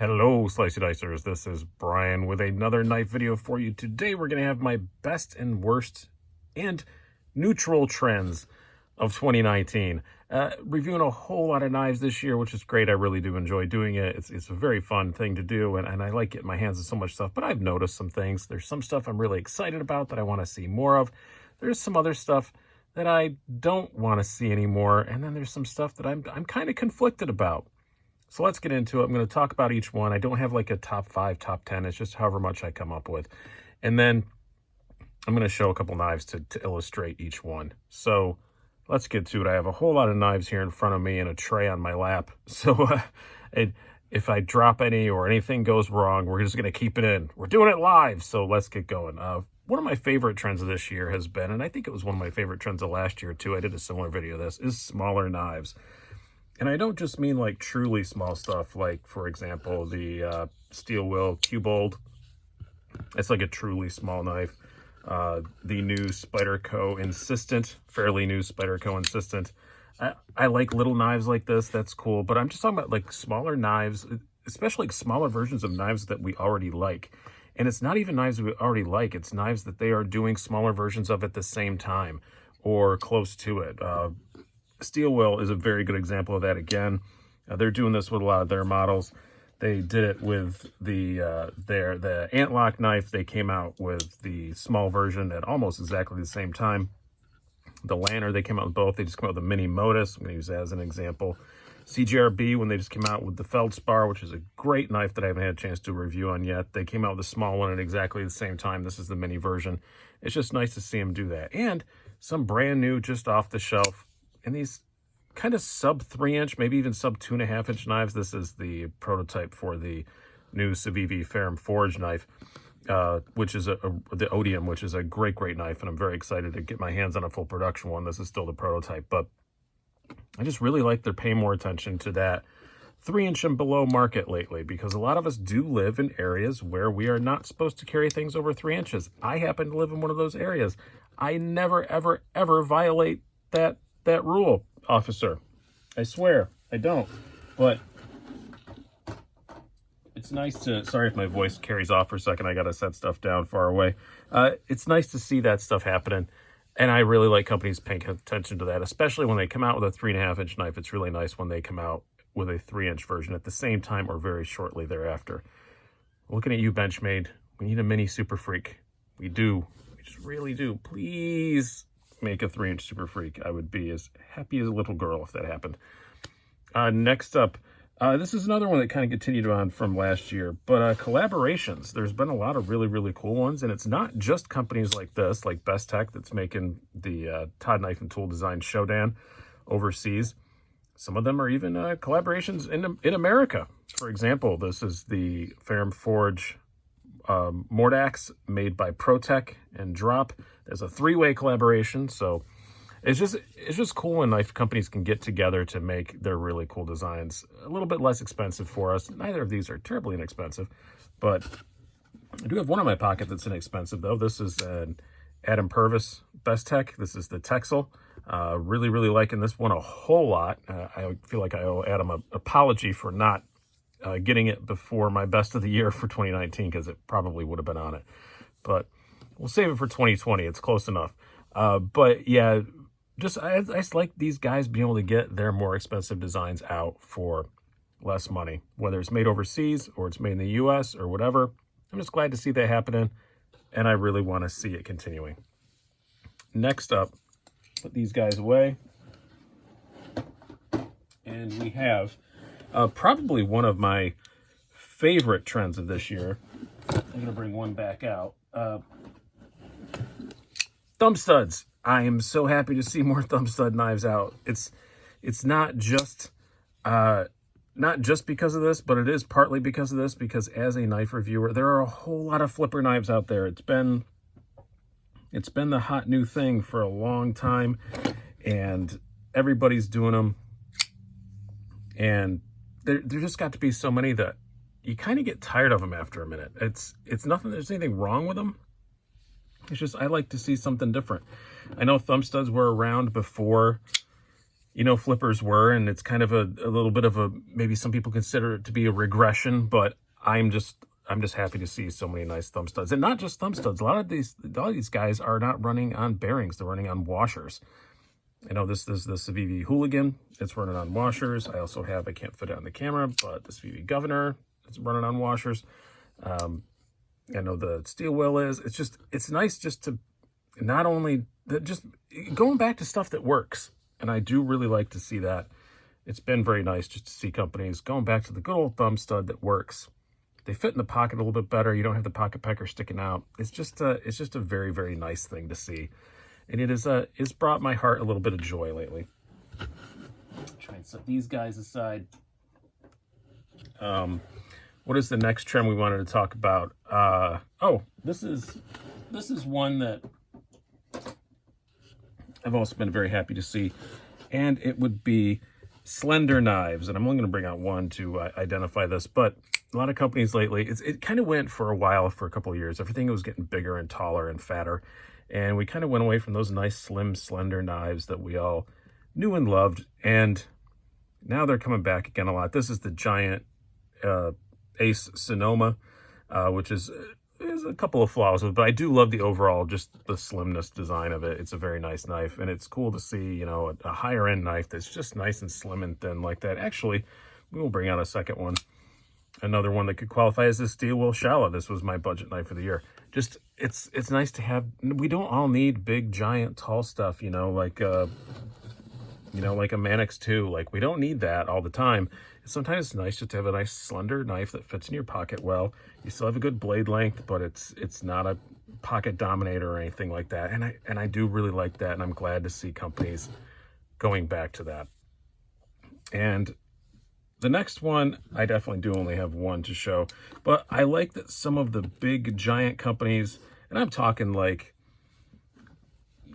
Hello, Slicey Dicers. This is Brian with another knife video for you. Today we're going to have my best and worst and neutral trends of 2019. Reviewing a whole lot of knives this year, which is great. I really do enjoy doing it. It's a very fun thing to do, and I like getting my hands on so much stuff. But I've noticed some things. There's some stuff I'm really excited about that I want to see more of. There's some other stuff that I don't want to see anymore. And then there's some stuff that I'm kind of conflicted about. So let's get into it. I'm going to talk about each one. I don't have like a top 5, top 10. It's just however much I come up with. And then I'm going to show a couple knives to illustrate each one. So let's get to it. I have a whole lot of knives here in front of me and a tray on my lap. So if I drop any or anything goes wrong, we're just going to keep it in. We're doing it live. So let's get going. One of my favorite trends of this year has been, and I think it was one of my favorite trends of last year too, I did a similar video of this, is smaller knives. And I don't just mean like truly small stuff, like, for example, the Steel Will Cubold. It's like a truly small knife. The new Spyderco Insistent, fairly new Spyderco Insistent. I like little knives like this. That's cool. But I'm just talking about like smaller knives, especially like smaller versions of knives that we already like. And it's not even knives we already like. It's knives that they are doing smaller versions of at the same time or close to it. Steel Will is a very good example of that again. They're doing this with a lot of their models. They did it with the Antlock knife. They came out with the small version at almost exactly the same time. The Lanner, they came out with both. They just came out with the Mini Modus. I'm going to use that as an example. CGRB, when they just came out with the Feldspar, which is a great knife that I haven't had a chance to review on yet. They came out with a small one at exactly the same time. This is the mini version. It's just nice to see them do that. And some brand new, just off the shelf, and these kind of sub 3-inch, maybe even sub 2.5-inch knives. This is the prototype for the new SIVB Ferrum Forge knife, which is the Odium, which is a great knife, and I'm very excited to get my hands on a full production one. This is still the prototype, but I just really like they're paying more attention to that 3-inch and below market lately, because a lot of us do live in areas where we are not supposed to carry things over 3 inches. I happen to live in one of those areas. I never, ever violate that rule, officer. I swear I don't. But it's nice to, sorry if my voice carries off for a second. I got to set stuff down far away. It's nice to see that stuff happening. And I really like companies paying attention to that, especially when they come out with a 3.5-inch knife. It's really nice when they come out with a 3-inch version at the same time or very shortly thereafter. Looking at you, Benchmade. We need a mini Super Freak. We do. We just really do. Please make a 3-inch Super Freak. I would be as happy as a little girl if that happened. Next up, this is another one that kind of continued on from last year, but collaborations. There's been a lot of really cool ones, and it's not just companies like this, like Best Tech, that's making the Todd Knife and Tool Design Shodan overseas. Some of them are even collaborations in America. For example, this is the Ferrum Forge Mordax made by ProTech and Drop. There's a 3-way collaboration, so it's just cool when knife companies can get together to make their really cool designs a little bit less expensive for us. Neither of these are terribly inexpensive, but I do have one in my pocket that's inexpensive though. This is an Adam Purvis Best Tech. This is the Texel. Really liking this one a whole lot. I feel like I owe Adam an apology for not getting it before my best of the year for 2019, because it probably would have been on it, but we'll save it for 2020. It's close enough. But yeah, I just like these guys being able to get their more expensive designs out for less money, whether it's made overseas or it's made in the US or whatever. I'm just glad to see that happening, and I really want to see it continuing. Next up, put these guys away. And we have probably one of my favorite trends of this year. I'm going to bring one back out. Thumb studs. I am so happy to see more thumb stud knives out. It's not just because of this, but it is partly because of this, because as a knife reviewer, there are a whole lot of flipper knives out there. It's been the hot new thing for a long time, and everybody's doing them. And there just got to be so many that you kind of get tired of them after a minute. It's nothing, there's anything wrong with them. It's just, I like to see something different. I know thumb studs were around before, flippers were, and it's kind of a little bit of a, maybe some people consider it to be a regression, but I'm just happy to see so many nice thumb studs. And not just thumb studs. A lot of these guys are not running on bearings, they're running on washers. This is the SIVB Hooligan. It's running on washers. I also have, I can't fit it on the camera, but the SIVB Governor, it's running on washers. I know the steel wheel is. It's nice just to not only, just going back to stuff that works. And I do really like to see that. It's been very nice just to see companies going back to the good old thumb stud that works. They fit in the pocket a little bit better. You don't have the pocket pecker sticking out. It's just a very, very nice thing to see. And it's brought my heart a little bit of joy lately. Try and set these guys aside. What is the next trend we wanted to talk about? Oh, this is one that I've also been very happy to see, and it would be slender knives. And I'm only going to bring out one to identify this, but a lot of companies lately, it kind of went for a while, for a couple of years. Everything was getting bigger and taller and fatter, and we kind of went away from those nice, slim, slender knives that we all knew and loved, and now they're coming back again a lot. This is the giant Ace Sonoma, which is a couple of flaws with it, but I do love the overall, just the slimness design of it. It's a very nice knife, and it's cool to see, a higher end knife that's just nice and slim and thin like that. Actually, we will bring out a second one. Another one that could qualify as a steel wheel shallow. This was my budget knife of the year. Just, it's nice to have. We don't all need big, giant, tall stuff, like a Manix 2. Like, we don't need that all the time. Sometimes it's nice just to have a nice slender knife that fits in your pocket well. You still have a good blade length, but it's not a pocket dominator or anything like that. And I do really like that, and I'm glad to see companies going back to that. And the next one, I definitely do only have one to show, but I like that some of the big giant companies, and I'm talking like,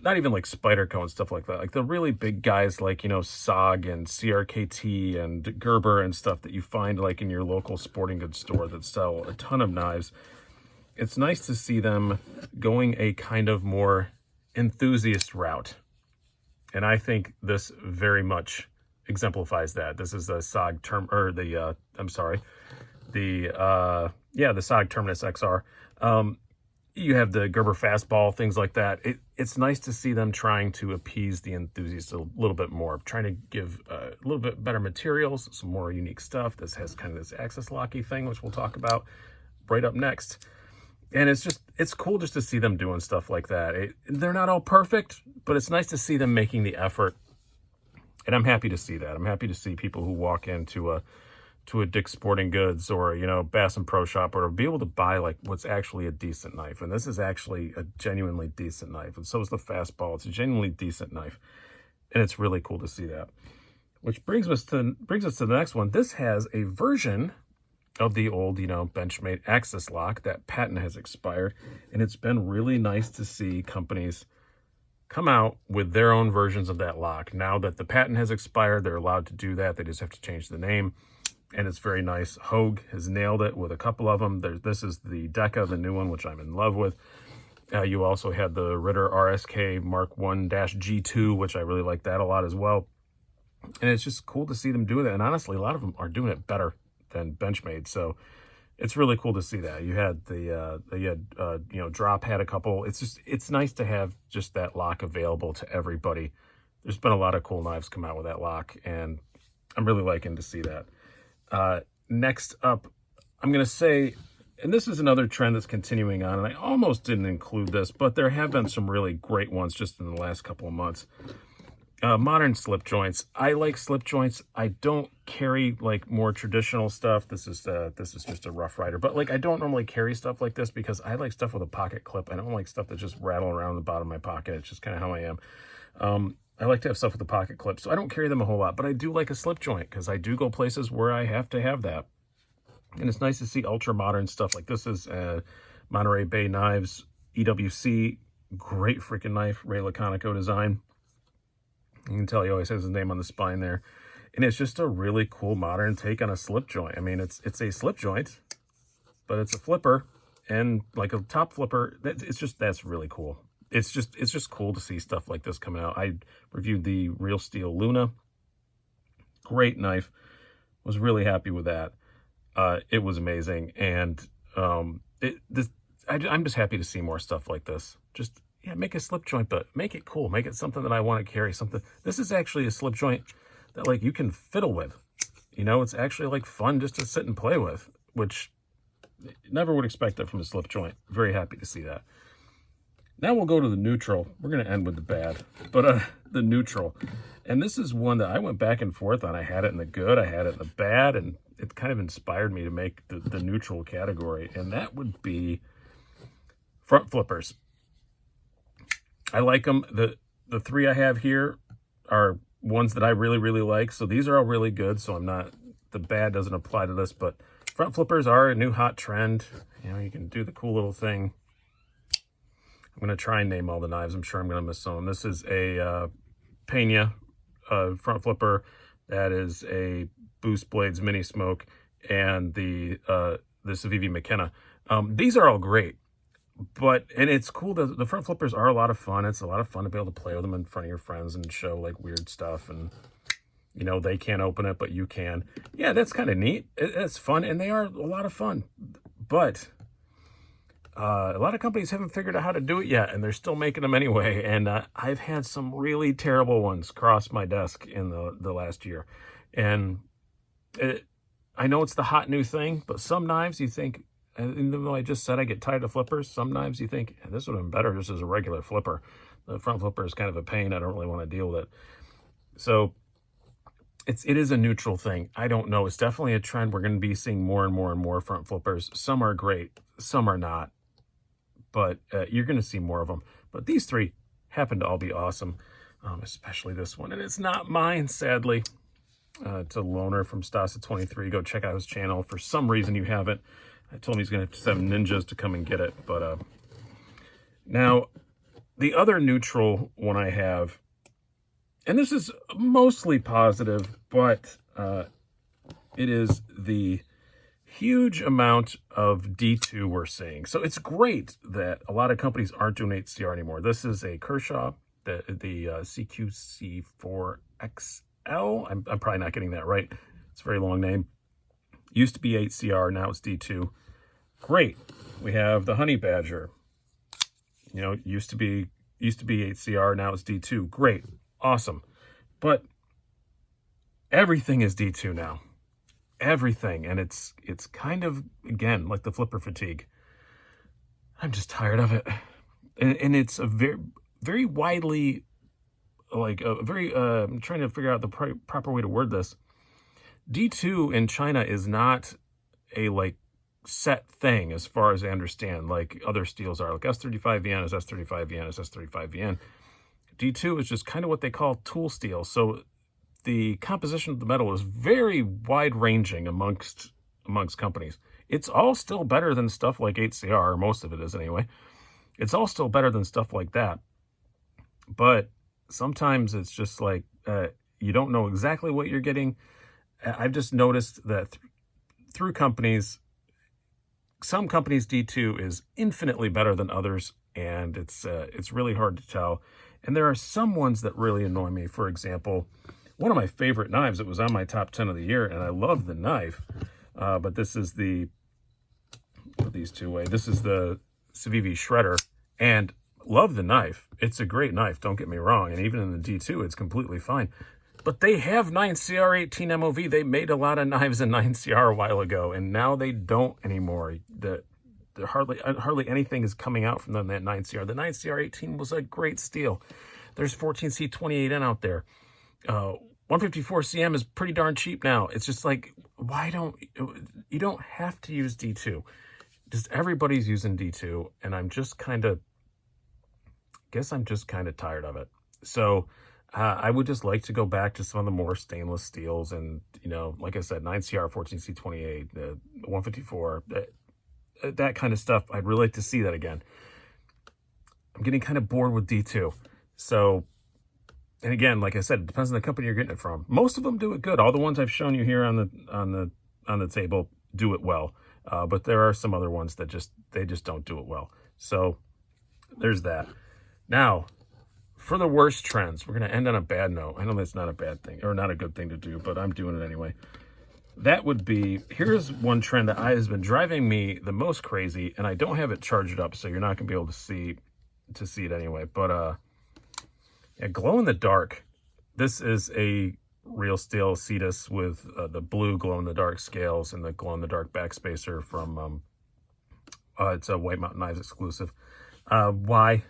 not even like Spyderco and stuff like that, like the really big guys like, SOG and CRKT and Gerber and stuff that you find like in your local sporting goods store that sell a ton of knives. It's nice to see them going a kind of more enthusiast route. And I think this very much exemplifies that. This is the SOG term, or the SOG Terminus XR. You have the Gerber fastball, things like that. It's nice to see them trying to appease the enthusiasts a little bit more, trying to give a little bit better materials, some more unique stuff. This has kind of this access locky thing, which we'll talk about right up next. And it's cool just to see them doing stuff like that. They're not all perfect, but it's nice to see them making the effort. And I'm happy to see that. I'm happy to see people who walk into a Dick's Sporting Goods or, Bass and Pro Shop, or be able to buy like what's actually a decent knife. And this is actually a genuinely decent knife. And so is the fastball. It's a genuinely decent knife. And it's really cool to see that. Which brings us to the next one. This has a version of the old, Benchmade Access Lock. That patent has expired. And it's been really nice to see companies come out with their own versions of that lock. Now that the patent has expired, they're allowed to do that. They just have to change the name. And it's very nice. Hogue has nailed it with a couple of them. This is the Deca, the new one, which I'm in love with. You also had the Ritter RSK Mark 1-G2, which I really like that a lot as well. And it's just cool to see them do that. And honestly, a lot of them are doing it better than Benchmade. So it's really cool to see that. You had Drop had a couple. It's nice to have just that lock available to everybody. There's been a lot of cool knives come out with that lock, and I'm really liking to see that. Next up, I'm going to say, and this is another trend that's continuing on, and I almost didn't include this, but there have been some really great ones just in the last couple of months. Modern slip joints. I like slip joints. I don't carry like more traditional stuff. This is just a Rough Rider, but like I don't normally carry stuff like this because I like stuff with a pocket clip. I don't like stuff that just rattle around the bottom of my pocket. It's just kind of how I am. I like to have stuff with a pocket clip, so I don't carry them a whole lot, but I do like a slip joint because I do go places where I have to have that. And it's nice to see ultra modern stuff. Like this is Monterey Bay Knives EWC, great freaking knife, Ray Laconico design. You can tell he always has his name on the spine there. And it's just a really cool modern take on a slip joint. I mean, it's a slip joint, but it's a flipper and like a top flipper. That's really cool. It's just cool to see stuff like this coming out. I reviewed the Real Steel Luna Great knife. Was really happy with that. It was amazing. And I'm just happy to see more stuff like this. Just, yeah, make a slip joint, but make it cool. Make it something that I want to carry. Something. This is actually a slip joint that, like, you can fiddle with. You know, it's actually, like, fun just to sit and play with, which never would expect that from a slip joint. Very happy to see that. Now we'll go to the neutral. We're going to end with the bad, but the neutral. And this is one that I went back and forth on. I had it in the good, I had it in the bad, and it kind of inspired me to make the neutral category. And that would be front flippers. I like them. The three I have here are ones that I really, really like. So these are all really good. So the bad doesn't apply to this, but front flippers are a new hot trend. You know, you can do the cool little thing. I'm going to try and name all the knives. I'm sure I'm going to miss some. This is a Pena front flipper. That is a Boost Blades Mini Smoke, and the SIVB McKenna. These are all great, and it's cool. The front flippers are a lot of fun. It's a lot of fun to be able to play with them in front of your friends and show, like, weird stuff. And, you know, they can't open it, but you can. Yeah, that's kind of neat. It's fun, and they are a lot of fun. But a lot of companies haven't figured out how to do it yet, and they're still making them anyway. And I've had some really terrible ones cross my desk in the last year. And I know it's the hot new thing, but some knives you think, even though I just said I get tired of flippers, some knives you think, this would have been better just as a regular flipper. The front flipper is kind of a pain. I don't really want to deal with it. So it is a neutral thing. I don't know. It's definitely a trend. We're going to be seeing more and more and more front flippers. Some are great, some are not. But you're going to see more of them. But these three happen to all be awesome, especially this one. And it's not mine, sadly. It's a loaner from Stasa23. Go check out his channel. For some reason you haven't. I told him he's going to have to send ninjas to come and get it. But now, the other neutral one I have, and this is mostly positive, but it is the huge amount of D2 we're seeing. So it's great that a lot of companies aren't doing 8CR anymore. This is a Kershaw, the CQC4XL. I'm probably not getting that right. It's a very long name. Used to be 8CR, now it's D2. Great. We have the Honey Badger. You know, used to be 8CR, now it's D2. Great. Awesome. But everything is D2 now. Everything. And it's kind of, again, like the flipper fatigue. I'm just tired of it. And it's a very, very widely, like, a very, I'm trying to figure out the proper way to word this. D2 in China is not a, like, set thing as far as I understand, like other steels are. Like S35VN is S35VN is S35VN. D2 is just kind of what they call tool steel. So the composition of the metal is very wide-ranging amongst companies. It's all still better than stuff like 8CR, or most of it is anyway. It's all still better than stuff like that. But sometimes it's just like you don't know exactly what you're getting. I've just noticed that through companies, some companies' D2 is infinitely better than others, and it's really hard to tell. And there are some ones that really annoy me. For example, one of my favorite knives, it was on my top 10 of the year, and I love the knife, but this is the, put these two away, this is the SIVB Shredder, and love the knife. It's a great knife, don't get me wrong, and even in the D2, it's completely fine. But they have 9CR18 MOV. They made a lot of knives in 9CR a while ago, and now they don't anymore. Hardly anything is coming out from them, that 9CR. The 9CR18 was a great steel. There's 14C28N out there. 154CM is pretty darn cheap now. It's just like, you don't have to use D2. Just everybody's using D2, and I'm just kind of tired of it. So I would just like to go back to some of the more stainless steels, and, you know, like I said, 9CR, 14C28, 154, that kind of stuff. I'd really like to see that again. I'm getting kind of bored with D2. So, and again, like I said, it depends on the company you're getting it from. Most of them do it good. All the ones I've shown you here on the table do it well. But there are some other ones that just don't do it well. So there's that. Now, for the worst trends, we're going to end on a bad note. I know that's not a bad thing, or not a good thing to do, but I'm doing it anyway. That would be, here's one trend that has been driving me the most crazy, and I don't have it charged up, so you're not going to be able to see it anyway. But yeah, glow in the dark. This is a real steel Cetus with the blue glow in the dark scales and the glow in the dark backspacer from it's a White Mountain Knives exclusive. Why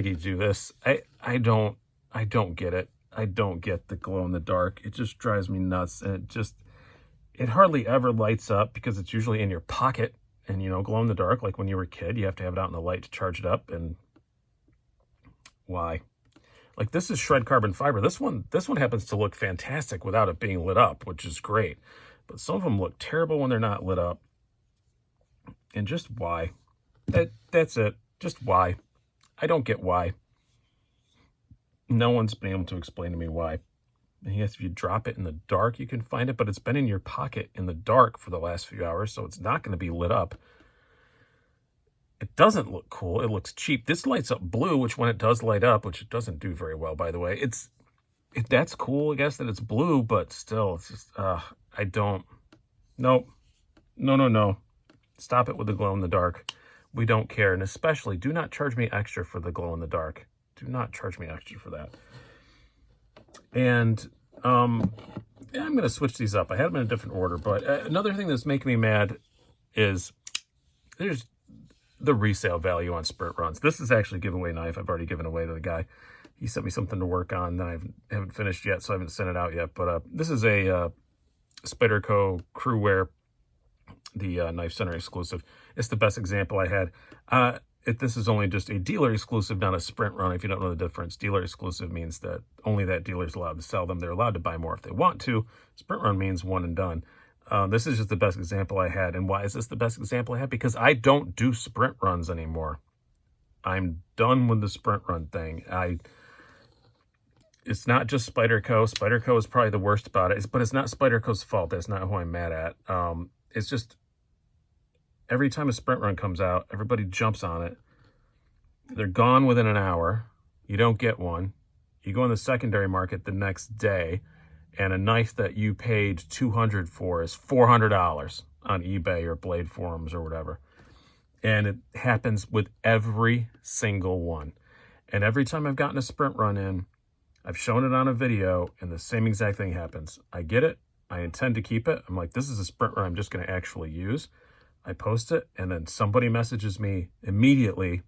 do you do this? I don't get it. I don't get the glow in the dark. It just drives me nuts, and it hardly ever lights up because it's usually in your pocket. And you know, glow in the dark, like when you were a kid, you have to have it out in the light to charge it up. And why? Like, this is shred carbon fiber. This one happens to look fantastic without it being lit up, which is great. But some of them look terrible when they're not lit up. And just why? That's it. Just why? I don't get why. No one's been able to explain to me why. And yes, if you drop it in the dark, you can find it, but it's been in your pocket in the dark for the last few hours, so it's not going to be lit up. It doesn't look cool. It looks cheap. This lights up blue, which when it does light up, which it doesn't do very well, by the way, that's cool, I guess, that it's blue, but still, it's just, I don't, nope, no. Stop it with the glow in the dark. We don't care, and especially, do not charge me extra for the glow in the dark. Do not charge me extra for that. And yeah, I'm going to switch these up. I had them in a different order, but another thing that's making me mad is there's the resale value on sprint runs. This is actually a giveaway knife. I've already given away to the guy. He sent me something to work on that I haven't finished yet, so I haven't sent it out yet. But this is a Spyderco Crewwear, the Knife Center exclusive. It's the best example I had. This is only just a dealer exclusive, not a sprint run. If you don't know the difference, dealer exclusive means that only that dealer is allowed to sell them. They're allowed to buy more if they want to. Sprint run means one and done. This is just the best example I had. And why is this the best example I had? Because I don't do sprint runs anymore. I'm done with the sprint run thing. It's not just Spyderco. Spyderco is probably the worst about it, but it's not Spyderco's fault. That's not who I'm mad at. It's just every time a sprint run comes out, everybody jumps on it. They're gone within an hour. You don't get one. You go in the secondary market the next day, and a knife that you paid $200 for is $400 on eBay or Blade Forums or whatever. And it happens with every single one. And every time I've gotten a sprint run in, I've shown it on a video, and the same exact thing happens. I get it. I intend to keep it. I'm like, this is a sprint run I'm just going to actually use. I post it, and then somebody messages me immediately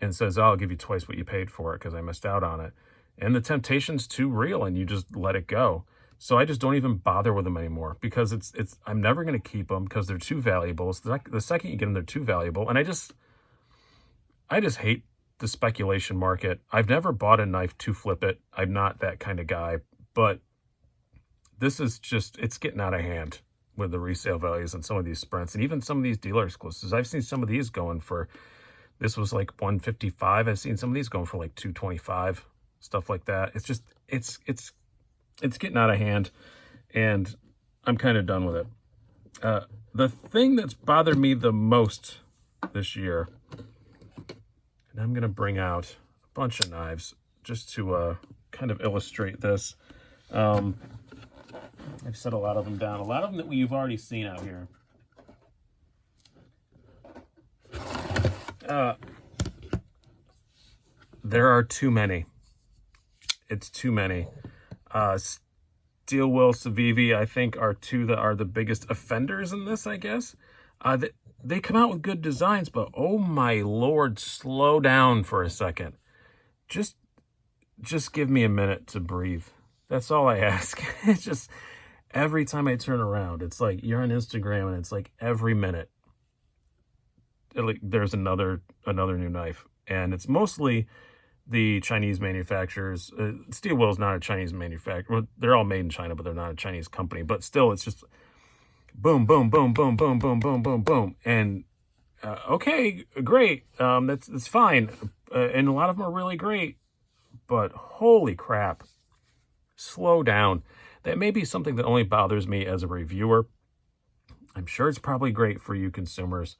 and says, oh, I'll give you twice what you paid for it because I missed out on it. And the temptation's too real, and you just let it go. So I just don't even bother with them anymore because I'm never going to keep them because they're too valuable. So the second you get them, they're too valuable. And I just hate the speculation market. I've never bought a knife to flip it. I'm not that kind of guy. But this is just, it's getting out of hand with the resale values on some of these sprints and even some of these dealer exclusives. I've seen some of these going for, this was like $155. I've seen some of these going for like $225, stuff like that. It's just, it's getting out of hand, and I'm kind of done with it. The thing that's bothered me the most this year, and I'm going to bring out a bunch of knives just to kind of illustrate this. I've set a lot of them down, a lot of them that you've already seen out here. There are too many. It's too many. Steel Will, SIVB, I think, are two that are the biggest offenders in this, I guess. They come out with good designs, but oh my Lord, slow down for a second. Just give me a minute to breathe. That's all I ask. It's just, every time I turn around, it's like you're on Instagram and it's like every minute there's another new knife. And it's mostly the Chinese manufacturers. Steel Will is not a Chinese manufacturer. Well, they're all made in China, but they're not a Chinese company. But still, it's just boom, boom, boom, boom, boom, boom, boom, boom, boom. And okay, great. That's fine. And a lot of them are really great. But holy crap, slow down. That may be something that only bothers me as a reviewer. I'm sure it's probably great for you consumers,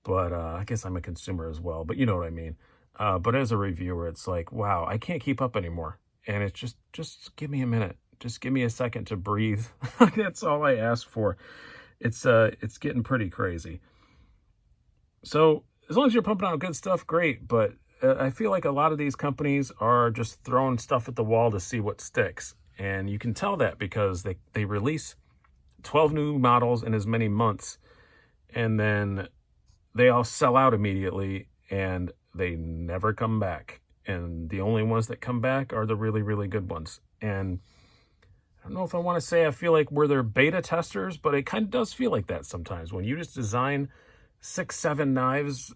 but I guess I'm a consumer as well. But you know what I mean. But as a reviewer, it's like, wow, I can't keep up anymore. And it's just give me a minute. Just give me a second to breathe. That's all I ask for. It's getting pretty crazy. So as long as you're pumping out good stuff, great. But I feel like a lot of these companies are just throwing stuff at the wall to see what sticks. And you can tell that because they release 12 new models in as many months, and then they all sell out immediately and they never come back. And the only ones that come back are the really, really good ones. And I don't know if I want to say I feel like we're their beta testers, but it kind of does feel like that sometimes. When you just design 6, 7 knives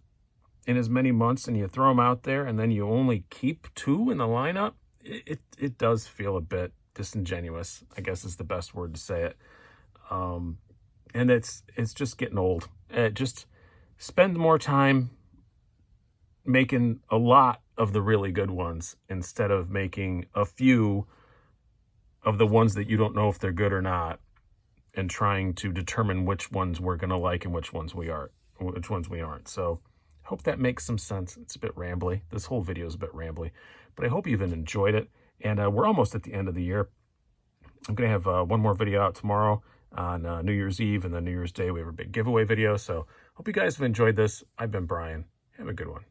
in as many months and you throw them out there and then you only keep 2 in the lineup, it does feel a bit disingenuous, I guess is the best word to say it. And it's just getting old. Just spend more time making a lot of the really good ones instead of making a few of the ones that you don't know if they're good or not, and trying to determine which ones we're going to like and which ones we aren't. So I hope that makes some sense. It's a bit rambly. This whole video is a bit rambly, but I hope you've enjoyed it. And we're almost at the end of the year. I'm going to have one more video out tomorrow on New Year's Eve, and then New Year's Day we have a big giveaway video. So hope you guys have enjoyed this. I've been Brian. Have a good one.